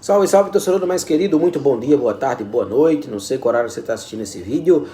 Salve, salve, torcedor mais querido, muito bom dia, boa tarde, boa noite, não sei qual horário você está assistindo esse vídeo.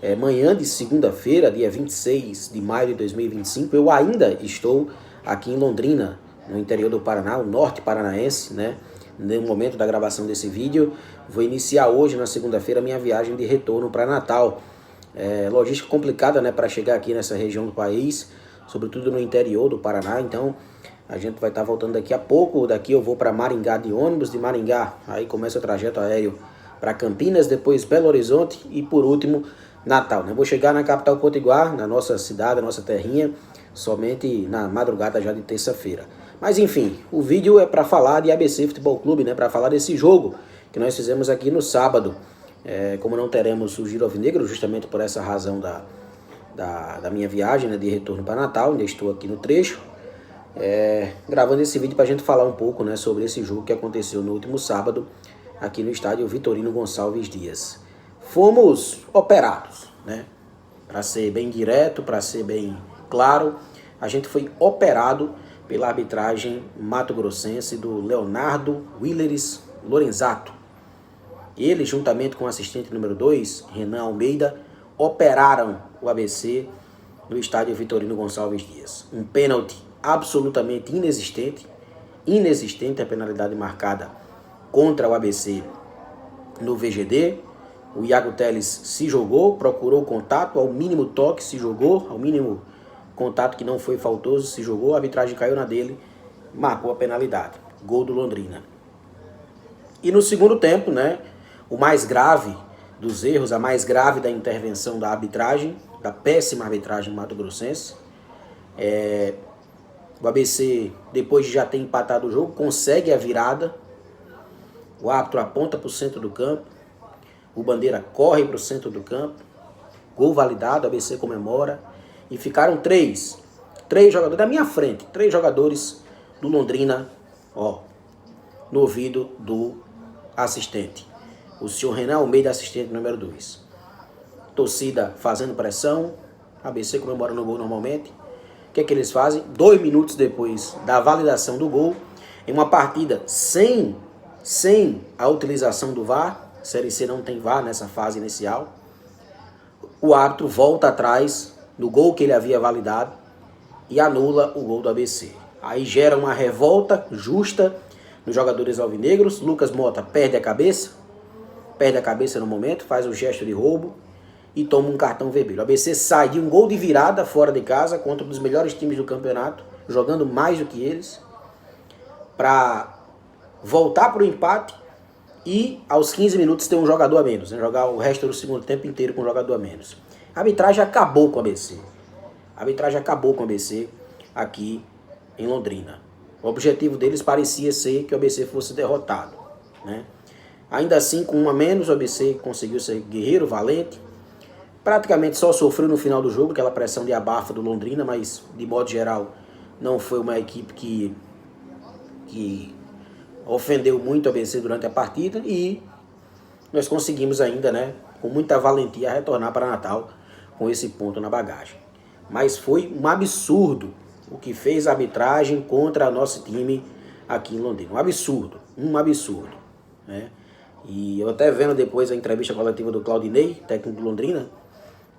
É manhã de segunda-feira, dia 26 de maio de 2025, eu ainda estou aqui em Londrina, no interior do Paraná, o norte paranaense, né? No momento da gravação desse vídeo, vou iniciar hoje, na segunda-feira, minha viagem de retorno para Natal. Logística complicada, né, para chegar aqui nessa região do país, sobretudo no interior do Paraná, então a gente vai estar voltando daqui a pouco. Daqui eu vou para Maringá de ônibus, de Maringá aí começa o trajeto aéreo para Campinas, depois Belo Horizonte e por último Natal, né? Vou chegar na capital potiguar, na nossa cidade, na nossa terrinha, somente na madrugada já de terça-feira. Mas enfim, o vídeo é para falar de ABC Futebol Clube, né? Para falar desse jogo que nós fizemos aqui no sábado. Como não teremos o Giro Alvinegro, justamente por essa razão da minha viagem, né, de retorno para Natal, ainda estou aqui no trecho. Gravando esse vídeo para a gente falar um pouco, né, sobre esse jogo que aconteceu no último sábado aqui no estádio Vitorino Gonçalves Dias. Fomos operados, né? Para ser bem direto, para ser bem claro, a gente foi operado pela arbitragem mato-grossense do Leonardo Willeres Lorenzato. Ele, juntamente com o assistente número 2, Renan Almeida, operaram o ABC no estádio Vitorino Gonçalves Dias. Um pênalti absolutamente inexistente a penalidade marcada contra o ABC no VGD. O Iago Teles se jogou, procurou o contato, ao mínimo toque se jogou, ao mínimo contato que não foi faltoso se jogou, a arbitragem caiu na dele, marcou a penalidade. Gol do Londrina. E no segundo tempo, né, o mais grave dos erros, a mais grave da intervenção da arbitragem, da péssima arbitragem mato-grossense, o ABC, depois de já ter empatado o jogo, consegue a virada. O árbitro aponta para o centro do campo. O Bandeira corre para o centro do campo. Gol validado, o ABC comemora. E ficaram três jogadores da minha frente. 3 jogadores do Londrina, no ouvido do assistente. O senhor Renan Almeida, assistente número 2. Torcida fazendo pressão. ABC comemorando o gol normalmente. O que é que eles fazem? 2 minutos depois da validação do gol, em uma partida sem a utilização do VAR, Série C não tem VAR nessa fase inicial, o árbitro volta atrás no gol que ele havia validado e anula o gol do ABC. Aí gera uma revolta justa nos jogadores alvinegros. Lucas Mota perde a cabeça no momento, faz um gesto de roubo e toma um cartão vermelho. O ABC sai de um gol de virada fora de casa contra um dos melhores times do campeonato, jogando mais do que eles, para voltar para o empate e aos 15 minutos ter um jogador a menos, né? Jogar o resto do segundo tempo inteiro com um jogador a menos. A arbitragem acabou com o ABC. A arbitragem acabou com o ABC aqui em Londrina. O objetivo deles parecia ser que o ABC fosse derrotado, né? Ainda assim, com um a menos, o ABC conseguiu ser guerreiro, valente. Praticamente só sofreu no final do jogo, aquela pressão de abafa do Londrina, mas de modo geral não foi uma equipe que ofendeu muito o ABC durante a partida e nós conseguimos ainda, né, com muita valentia, retornar para Natal com esse ponto na bagagem. Mas foi um absurdo o que fez a arbitragem contra o nosso time aqui em Londrina. Um absurdo, né? E eu até vendo depois a entrevista coletiva do Claudinei, técnico do Londrina,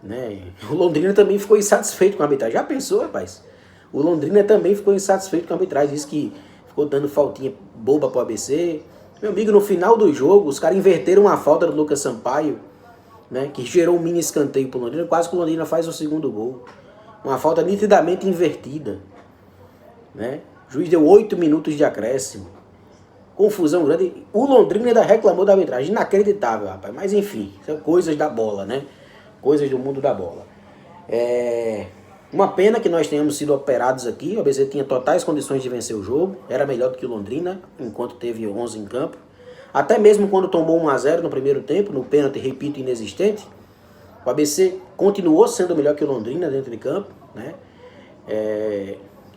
né? O Londrina também ficou insatisfeito com a arbitragem. Já pensou, rapaz? O Londrina também ficou insatisfeito com a arbitragem. Disse que ficou dando faltinha boba pro ABC. Meu amigo, no final do jogo, os caras inverteram uma falta do Lucas Sampaio, né, que gerou um mini escanteio pro Londrina. Quase que o Londrina faz o segundo gol. Uma falta nitidamente invertida, né? O juiz deu 8 minutos de acréscimo. Confusão grande. O Londrina ainda reclamou da arbitragem. Inacreditável, rapaz. Mas enfim, são coisas da bola, né? Coisas do mundo da bola. Uma pena que nós tenhamos sido operados aqui. O ABC tinha totais condições de vencer o jogo. Era melhor do que o Londrina, enquanto teve 11 em campo. Até mesmo quando tomou 1-0 no primeiro tempo, no pênalti, repito, inexistente, o ABC continuou sendo melhor que o Londrina dentro de campo, né?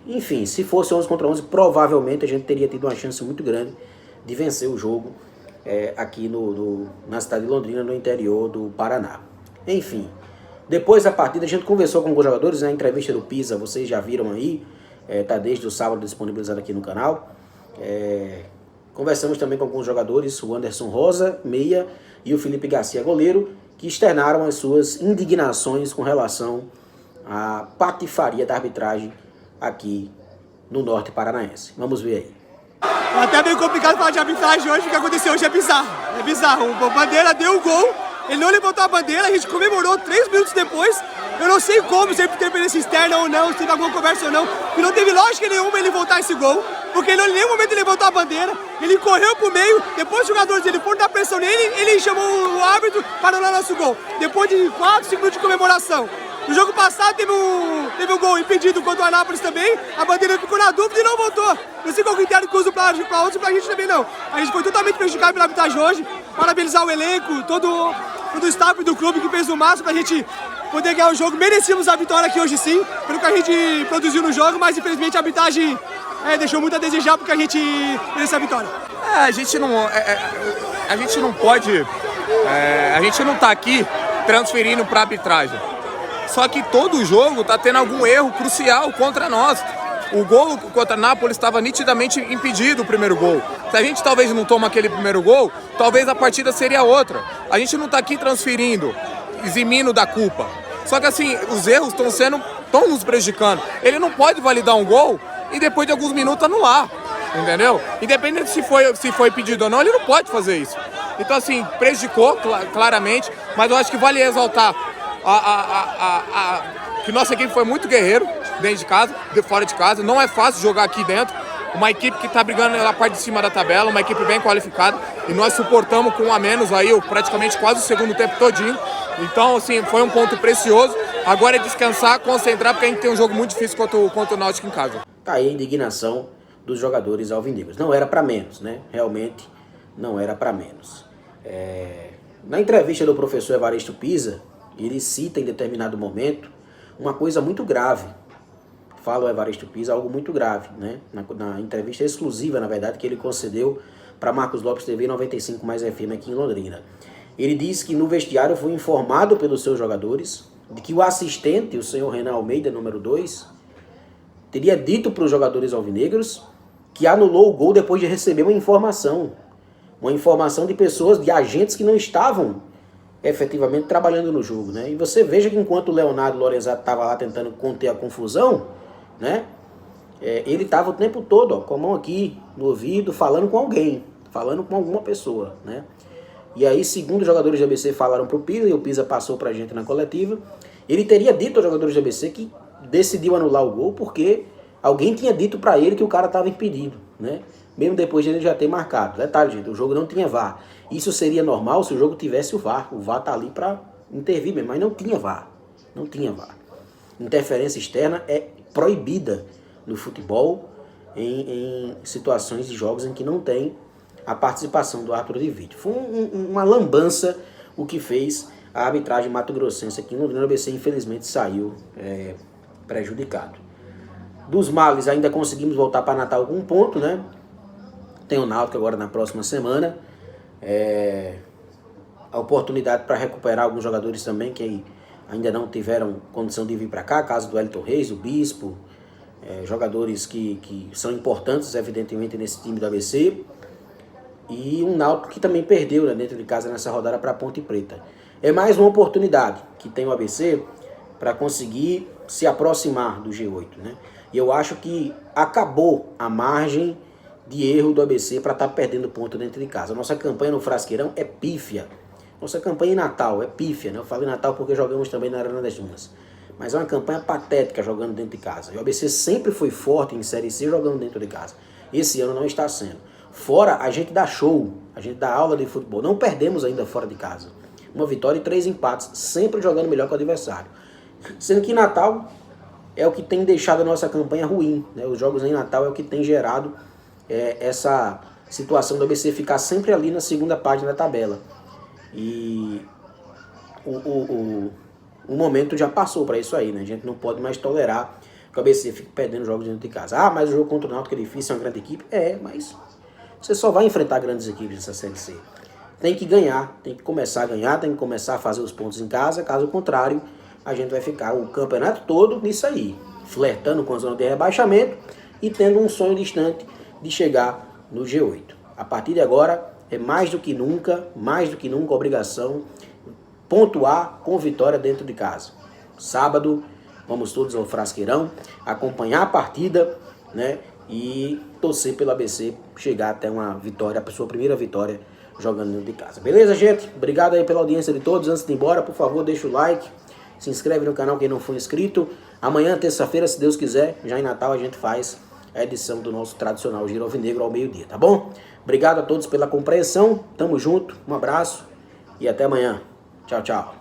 Enfim, se fosse 11 contra 11, provavelmente a gente teria tido uma chance muito grande de vencer o jogo aqui na cidade de Londrina, no interior do Paraná. Enfim, depois da partida a gente conversou com alguns jogadores, né? A entrevista do Pisa, vocês já viram aí, tá desde o sábado disponibilizado aqui no canal. Conversamos também com alguns jogadores, o Anderson Rosa, meia, e o Felipe Garcia, goleiro, que externaram as suas indignações com relação à patifaria da arbitragem aqui no Norte Paranaense. Vamos ver aí. É até meio complicado falar de arbitragem hoje, o que aconteceu hoje é bizarro. É bizarro. O Bandeira deu o gol, ele não levantou a bandeira, a gente comemorou 3 minutos depois. Eu não sei como, se ele teve interferência externa ou não, se teve alguma conversa ou não, e não teve lógica nenhuma ele voltar esse gol, porque ele, em nenhum momento ele levantou a bandeira, ele correu pro meio, depois os jogadores dele foram dar pressão nele, ele chamou o árbitro para anular nosso gol. Depois de 4, 5 minutos de comemoração. No jogo passado teve um gol impedido contra o Anápolis também, a bandeira ficou na dúvida e não voltou. Não sei qual critério que usa para outros e pra gente também não. A gente foi totalmente prejudicado pela arbitragem hoje. Parabenizar o elenco, todo o staff do clube que fez o máximo pra gente poder ganhar o jogo. Merecíamos a vitória aqui hoje sim, pelo que a gente produziu no jogo, mas infelizmente a arbitragem deixou muito a desejar porque a gente mereceu a vitória. A gente não pode, a gente não tá aqui transferindo pra arbitragem. Só que todo jogo tá tendo algum erro crucial contra nós. O gol contra a Nápoles estava nitidamente impedido, o primeiro gol. Se a gente talvez não toma aquele primeiro gol, talvez a partida seria outra. A gente não tá aqui transferindo, eximindo da culpa. Só que assim, os erros estão nos prejudicando. Ele não pode validar um gol e depois de alguns minutos anular, entendeu? Independente se foi pedido ou não, ele não pode fazer isso. Então assim, prejudicou claramente, mas eu acho que vale exaltar que nossa equipe foi muito guerreiro dentro de casa, fora de casa. Não é fácil jogar aqui dentro. Uma equipe que está brigando na parte de cima da tabela, uma equipe bem qualificada. E nós suportamos com um a menos aí, praticamente quase o segundo tempo todinho. Então, assim, foi um ponto precioso. Agora é descansar, concentrar, porque a gente tem um jogo muito difícil contra o Náutico em casa. Tá aí a indignação dos jogadores alvinegros. Não era para menos, né? Realmente não era para menos. Na entrevista do professor Evaristo Pisa, ele cita em determinado momento uma coisa muito grave. Fala o Evaristo Pisa, algo muito grave, né? Na entrevista exclusiva, na verdade, que ele concedeu para Marcos Lopes TV 95 mais FM aqui em Londrina. Ele diz que no vestiário foi informado pelos seus jogadores de que o assistente, o senhor Renan Almeida, número 2, teria dito para os jogadores alvinegros que anulou o gol depois de receber uma informação de pessoas, de agentes que não estavam efetivamente trabalhando no jogo, né? E você veja que enquanto o Leonardo Lorenzato estava lá tentando conter a confusão, né? Ele estava o tempo todo, com a mão aqui no ouvido, falando com alguém, falando com alguma pessoa, né? E aí, segundo os jogadores do ABC falaram para o Pisa, e o Pisa passou para a gente na coletiva, ele teria dito aos jogadores do ABC que decidiu anular o gol porque alguém tinha dito para ele que o cara estava impedido, né? Mesmo depois de ele já ter marcado. Detalhe, gente, o jogo não tinha VAR. Isso seria normal se o jogo tivesse o VAR. O VAR tá ali para intervir mesmo, mas não tinha VAR. Não tinha VAR. Interferência externa é proibida no futebol em situações de jogos em que não tem a participação do árbitro de vídeo. Foi uma lambança o que fez a arbitragem mato-grossense aqui no Londrina. O ABC infelizmente saiu prejudicado. Dos males ainda conseguimos voltar para Natal com um ponto, né? Tem o Náutico agora na próxima semana. A oportunidade para recuperar alguns jogadores também que ainda não tiveram condição de vir para cá. Caso do Elton Reis, do Bispo. Jogadores que são importantes, evidentemente, nesse time do ABC. E um Náutico que também perdeu, né, dentro de casa nessa rodada para a Ponte Preta. É mais uma oportunidade que tem o ABC para conseguir se aproximar do G8, né? E eu acho que acabou a margem de erro do ABC para estar perdendo ponto dentro de casa. Nossa campanha no Frasqueirão é pífia. Nossa campanha em Natal é pífia, né? Eu falo em Natal porque jogamos também na Arena das Dunas. Mas é uma campanha patética jogando dentro de casa. E o ABC sempre foi forte em Série C jogando dentro de casa. Esse ano não está sendo. Fora, a gente dá show, a gente dá aula de futebol. Não perdemos ainda fora de casa. Uma vitória e 3 empates, sempre jogando melhor que o adversário. Sendo que Natal é o que tem deixado a nossa campanha ruim, né? Os jogos em Natal é o que tem gerado essa situação do ABC ficar sempre ali na segunda página da tabela. E o momento já passou para isso aí, né? A gente não pode mais tolerar que o ABC fique perdendo jogos dentro de casa. Ah, mas o jogo contra o Náutico é difícil, é uma grande equipe. Mas você só vai enfrentar grandes equipes nessa Série C. Tem que ganhar, tem que começar a ganhar, tem que começar a fazer os pontos em casa. Caso contrário, a gente vai ficar o campeonato todo nisso aí, flertando com a zona de rebaixamento e tendo um sonho distante de chegar no G8. A partir de agora, é mais do que nunca, obrigação pontuar com vitória dentro de casa. Sábado, vamos todos ao Frasqueirão, acompanhar a partida, né? E torcer pelo ABC chegar até uma vitória, a sua primeira vitória jogando dentro de casa. Beleza, gente? Obrigado aí pela audiência de todos. Antes de ir embora, por favor, deixa o like, se inscreve no canal quem não for inscrito. Amanhã, terça-feira, se Deus quiser, já em Natal, a gente faz a edição do nosso tradicional Giro Alvinegro ao meio-dia, tá bom? Obrigado a todos pela compreensão, tamo junto, um abraço e até amanhã. Tchau, tchau.